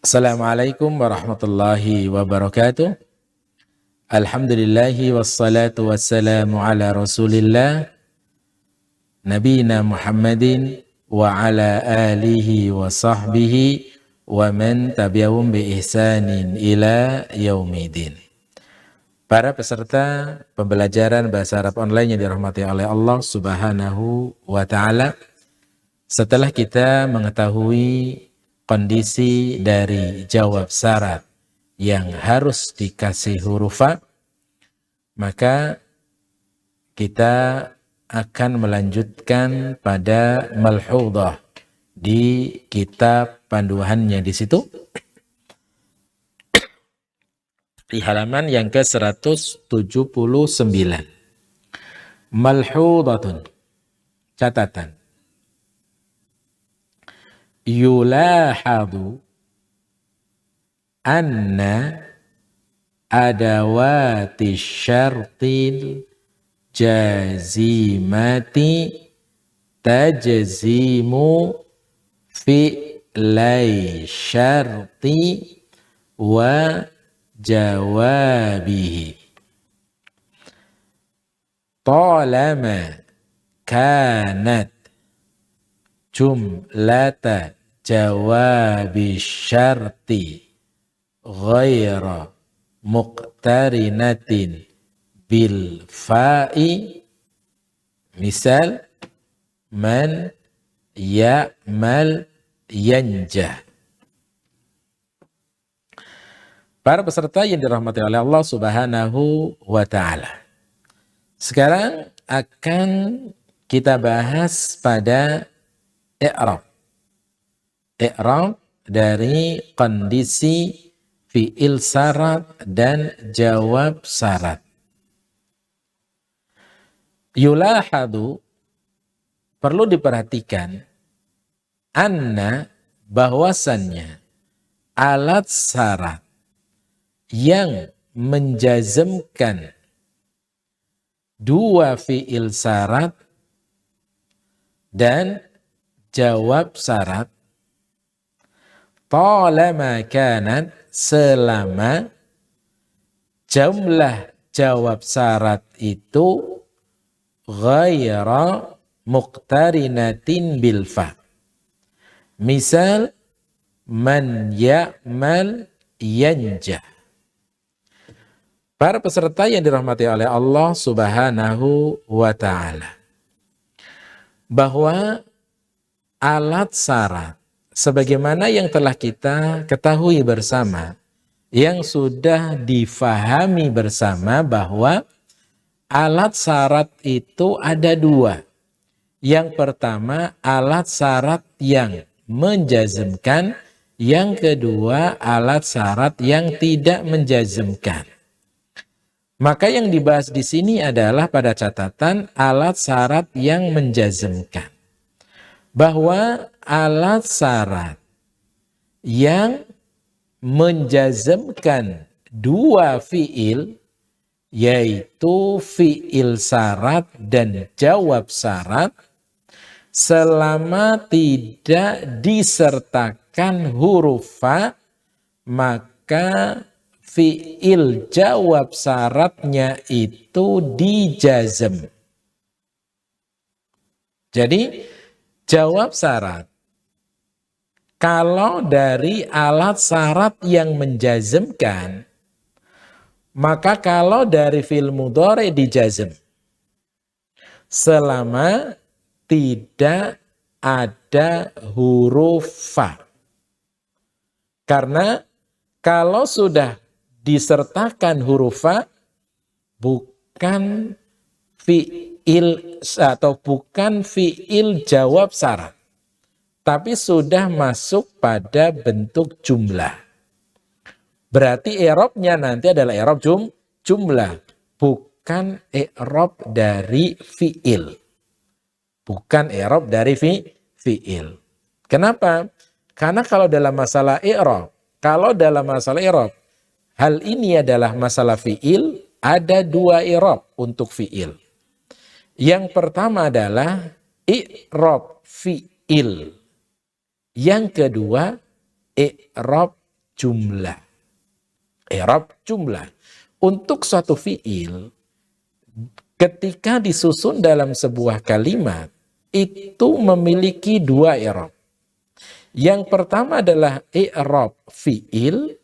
Assalamualaikum warahmatullahi wabarakatuh. Alhamdulillahi wassalatu wassalamu ala rasulillah Nabina Muhammadin wa ala alihi wa sahbihi wa man tabi'ahum bi ihsanin ila yaumidin. Para peserta pembelajaran bahasa Arab online yang dirahmati oleh Allah Subhanahu wa ta'ala, setelah kita mengetahui kondisi dari jawab syarat yang harus dikasih huruf fa, maka kita akan melanjutkan pada malhudhah di kitab panduannya di situ di halaman yang ke-179. Malhudhatun, catatan. Yulahadu anna adawati syartil jazimati tajzimu fi'lai syarti wa jawabihi talama kanat jumlata jawabi syarti ghaira muqtarinatin bil fa'i, misal man ya'mal yanjah. Para peserta yang dirahmati oleh Allah Subhanahu wa ta'ala, sekarang akan kita bahas pada i'rab. I'rab dari kondisi fi'il syarat dan jawab syarat. Yulahadu, perlu diperhatikan, anna, bahwasannya alat syarat yang menjazmkan dua fi'il syarat dan jawab syarat, talama kanat, selama jumlah jawab syarat itu ghaira muqtarinatin bil fa. Misal man ya'mal yanjah. Para peserta yang dirahmati oleh Allah Subhanahu wa ta'ala, bahwa alat syarat sebagaimana yang telah kita ketahui bersama, yang sudah difahami bersama, bahwa alat syarat itu ada dua. Yang pertama alat syarat yang menjazmkan, yang kedua alat syarat yang tidak menjazmkan. Maka yang dibahas di sini adalah pada catatan alat syarat yang menjazmkan. Bahwa alat syarat yang menjazmkan dua fi'il, yaitu fi'il syarat dan jawab syarat, selama tidak disertakan huruf fa, maka fi'il jawab syaratnya itu dijazm. Jadi jawab syarat, kalau dari alat syarat yang menjazmkan, maka kalau dari fi'il mudhari dijazm selama tidak ada huruf fa. Karena kalau sudah disertakan huruf fa, bukan fi'il atau bukan fi'il jawab syarat, tapi sudah masuk pada bentuk jumlah. Berarti i'rabnya nanti adalah i'rab jumlah, bukan i'rab dari fi'il. Bukan i'rab dari fi'il. Kenapa? Karena kalau dalam masalah i'rab, hal ini adalah masalah fi'il, ada dua i'rab untuk fi'il. Yang pertama adalah i'rab fi'il. Yang kedua, i'rab jumlah. I'rab jumlah. Untuk suatu fi'il, ketika disusun dalam sebuah kalimat, itu memiliki dua i'rab. Yang pertama adalah i'rab fi'il,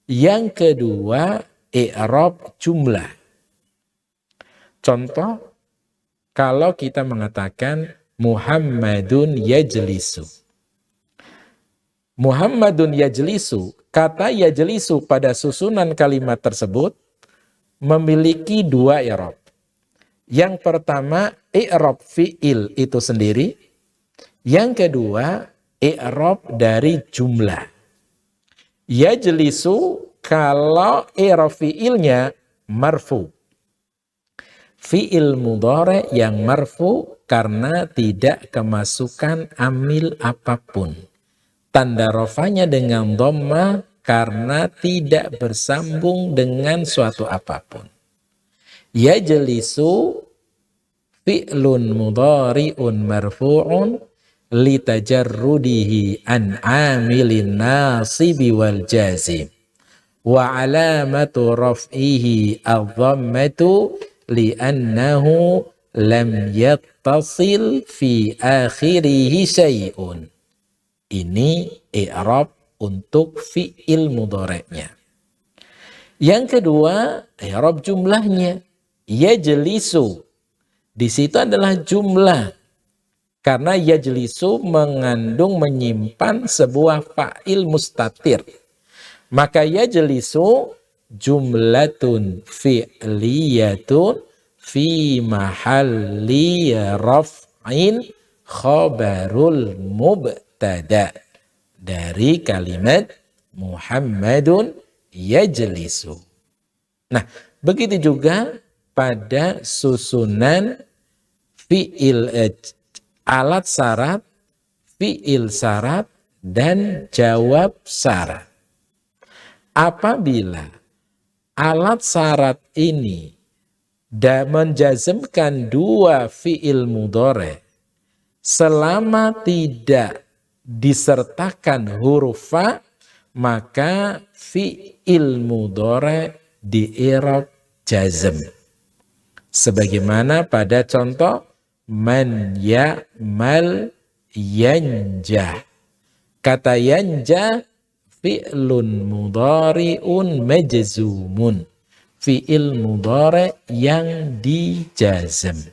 yang kedua i'rab jumlah. Contoh, kalau kita mengatakan Muhammadun yajlisu. Muhammadun yajlisu, kata yajlisu pada susunan kalimat tersebut memiliki dua i'rab. Yang pertama, i'rab fi'il itu sendiri. Yang kedua, i'rab dari jumlah. Yajlisu kalau i'rab fi'ilnya marfu. Fi'il mudhari yang marfu karena tidak kemasukan amil apapun. Tanda rafanya dengan dhamma karena tidak bersambung dengan suatu apapun. Yajlisu fi'lun mudhari'un marfu'un litajarrudihi an amilin nasibi wal jazim. Wa alamatu raf'ihi adh-dhammatu li'annahu lam yattasil fi akhirihi syai'un. Ini i'rab untuk fi'il mudhari'nya. Yang kedua, i'rab jumlahnya. Yajlisu. Di situ adalah jumlah. Karena yajlisu mengandung menyimpan sebuah fa'il mustatir. Maka yajlisu jumlatun fi'liyatun fi mahalli raf'in khabarul mubtada. Dari kalimat Muhammadun yajlisu. Nah, begitu juga pada susunan fi'il alat syarat, fi'il syarat, dan jawab syarat. Apabila alat syarat ini menjazmkan dua fi'il mudhari selama tidak disertakan huruf fa, maka fi'il mudhari di i'rab jazm. Sebagaimana pada contoh man ya'mal yanjah. Kata yanjah fi'lun mudhari'un majzumun. Fi'il mudhari yang dijazm.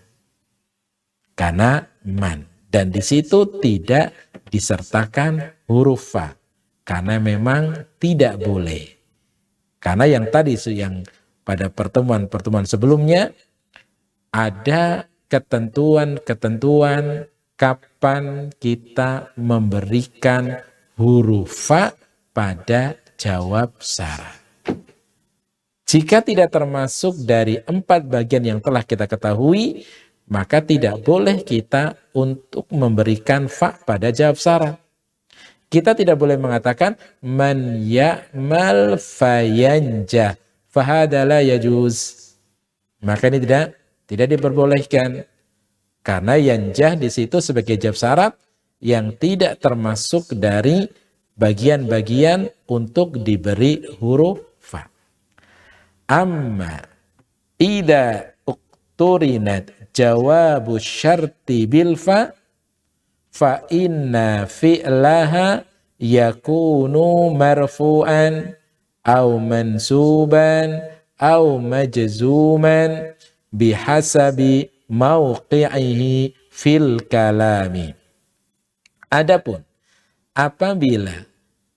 Karena man. Dan di situ tidak disertakan huruf fa. Karena memang tidak boleh. Karena yang tadi yang pada pertemuan-pertemuan sebelumnya ada ketentuan-ketentuan kapan kita memberikan huruf fa pada jawab syarat. Jika tidak termasuk dari 4 bagian yang telah kita ketahui, maka tidak boleh kita untuk memberikan fa pada jawab syarat. Kita tidak boleh mengatakan man ya'mal fayanjah fahada la yajuz. Maka ini tidak diperbolehkan. Karena yanjah di situ sebagai jawab syarat yang tidak termasuk dari bagian-bagian untuk diberi huruf fa. Amma idza uqturinat jawabu syarti bil fa inna fi'laha yakunu marfu'an aw mansuban aw majzuman bihasabi mauqi'ihi fil kalami. Adapun apabila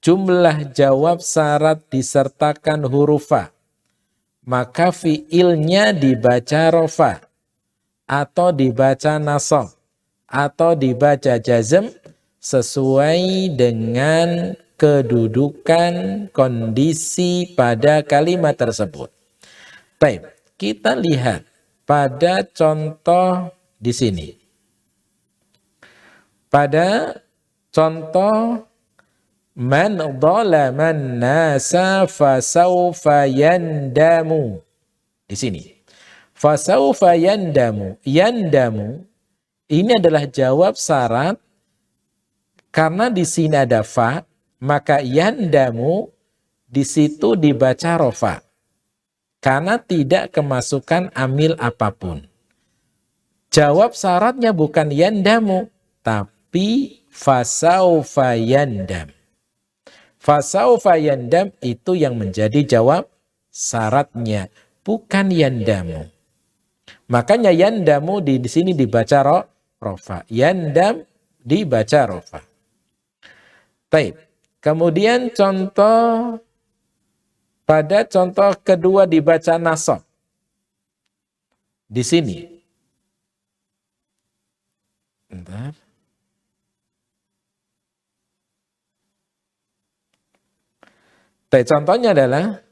jumlah jawab syarat disertakan huruf fa, maka fi'ilnya dibaca rafa atau dibaca nasab atau dibaca jazm sesuai dengan kedudukan kondisi pada kalimat tersebut. Baik, kita lihat pada contoh di sini. Pada contoh man dhalaman nasa fasawfa yandamu. Di sini. Fasawfa yandamu. Yandamu ini adalah jawab syarat karena di sini ada fa, maka yandamu di situ dibaca rofa karena tidak kemasukan amil apapun. Jawab syaratnya bukan yandamu, tapi fasaufa yandam. Fasaufa yandam itu yang menjadi jawab syaratnya, bukan yandamu. Makanya yandamu di sini dibaca rofa, yandam dibaca rofa. Baik. Kemudian pada contoh kedua dibaca nasab. Di sini. Bentar. Baik, contohnya adalah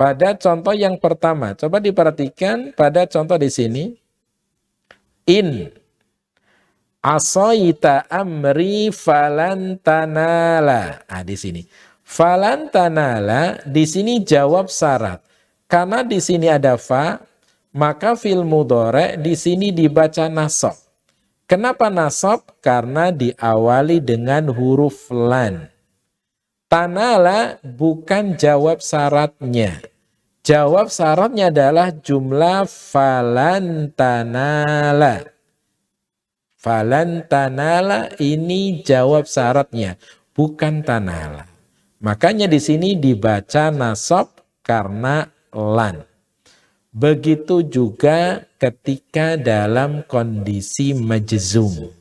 pada contoh yang pertama. Coba diperhatikan pada contoh di sini. In asaita amri falan tanala. Di sini. Falan tanala di sini jawab syarat. Karena di sini ada fa, maka fil mudhari di sini dibaca nasab. Kenapa nasab? Karena diawali dengan huruf lan. Tanala bukan jawab syaratnya. Jawab syaratnya adalah jumlah falan tanala. Falan tanala ini jawab syaratnya, bukan tanala. Makanya di sini dibaca nasab karena lan. Begitu juga ketika dalam kondisi majzum.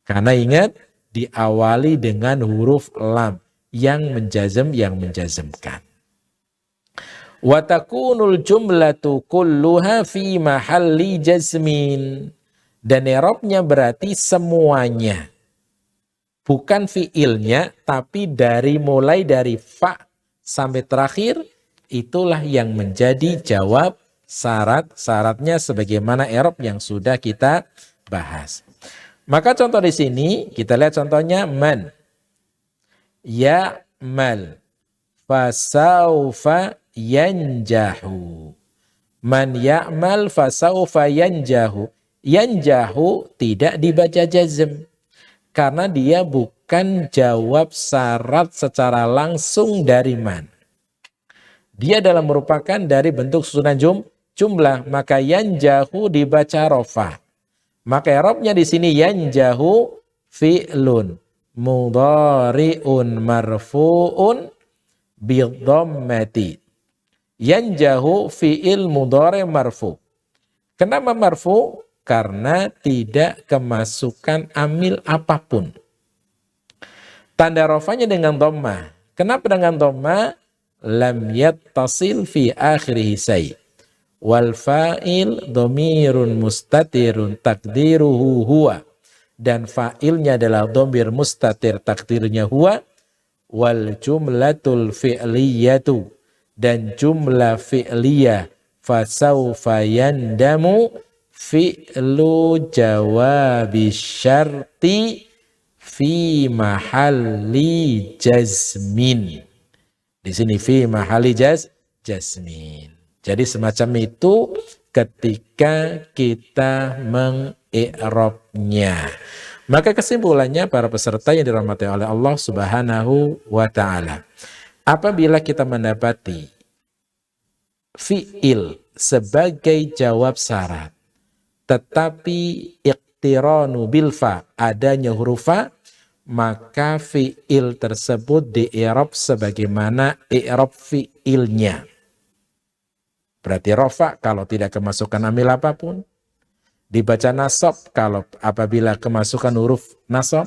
Karena ingat diawali dengan huruf lam yang menjazm, yang menjazmkan. Wa takunul jumlatu kulluha fi mahalli jazmin. Dan i'rabnya berarti semuanya. Bukan fiilnya, tapi mulai dari fa sampai terakhir, itulah yang menjadi jawab syarat-syaratnya sebagaimana i'rab yang sudah kita bahas. Maka contoh di sini, kita lihat contohnya man. Ya'mal fasaufa yanjahu. Man ya'mal fasaufa yanjahu. Yanjahu tidak dibaca jazm. Karena dia bukan jawab syarat secara langsung dari man. Dia adalah merupakan dari bentuk susunan jumlah. Maka yanjahu dibaca rofa. Maka i'rabnya di sini yanjahu fi'lun mudhari'un marfu'un bidhammati. Yanjahu fi'il mudhari' marfu'. Kenapa marfu'? Karena tidak kemasukan amil apapun. Tanda rofanya dengan dhammah. Kenapa dengan dhammah? Lam yattasil fi akhirihi say'. Wal fa'il dhamirun mustatirun takdiruhu huwa. Dan fa'ilnya adalah dhamir mustatir, takdirnya huwa. Wal jumlatul fi'liyatu. Dan jumlah fi'liyah fasawfa yandamu fi'lu jawabi syarti fi mahalli jazmin. Di sini fi mahalli jazmin. Jadi semacam itu ketika kita mengi'rabnya. Maka kesimpulannya para peserta yang dirahmati oleh Allah Subhanahu wa taala. Apabila kita mendapati fi'il sebagai jawab syarat, tetapi iqtiranu bil fa, adanya huruf fa, maka fi'il tersebut di-i'rab sebagaimana i'rab fi'ilnya. Berarti rofa kalau tidak kemasukan amil apapun, dibaca nasab kalau apabila kemasukan huruf nasab,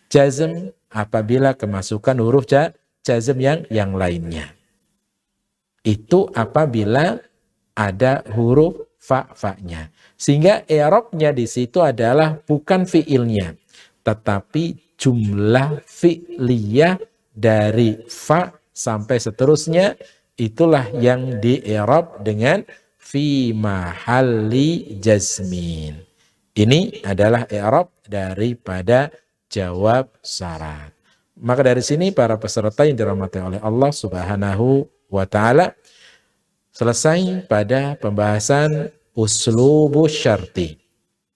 jazm apabila kemasukan huruf jazm yang lainnya. Itu apabila ada huruf fa-fa-nya. Sehingga i'rabnya di situ adalah bukan fi'ilnya, tetapi jumlah fi'liyah dari fa sampai seterusnya, itulah yang di-i'rab dengan fi mahalli jazmin. Ini adalah i'rab daripada jawab syarat. Maka dari sini para peserta yang dirahmati oleh Allah Subhanahu wa taala, selesai pada pembahasan uslubu syarti.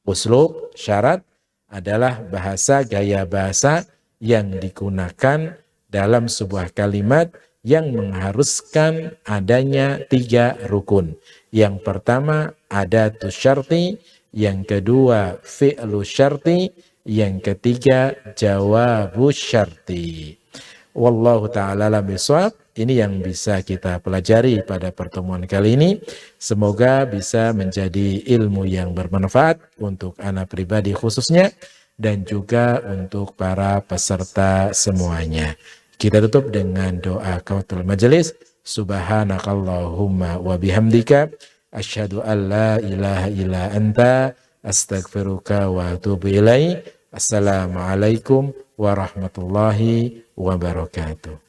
Uslub syarat adalah bahasa, gaya bahasa yang digunakan dalam sebuah kalimat yang mengharuskan adanya 3 rukun. Yang pertama adatus syarti, yang kedua fi'lu syarti, yang ketiga jawabus syarti. Wallahu ta'ala alam bishawab. Ini yang bisa kita pelajari pada pertemuan kali ini. Semoga bisa menjadi ilmu yang bermanfaat untuk anak pribadi khususnya dan juga untuk para peserta semuanya. Kita tutup dengan doa kafatul majelis. Subhanakallahumma wa bihamdika asyhadu an la ilaha illa anta astaghfiruka wa atubu ilaik. Assalamualaikum warahmatullahi wabarakatuh.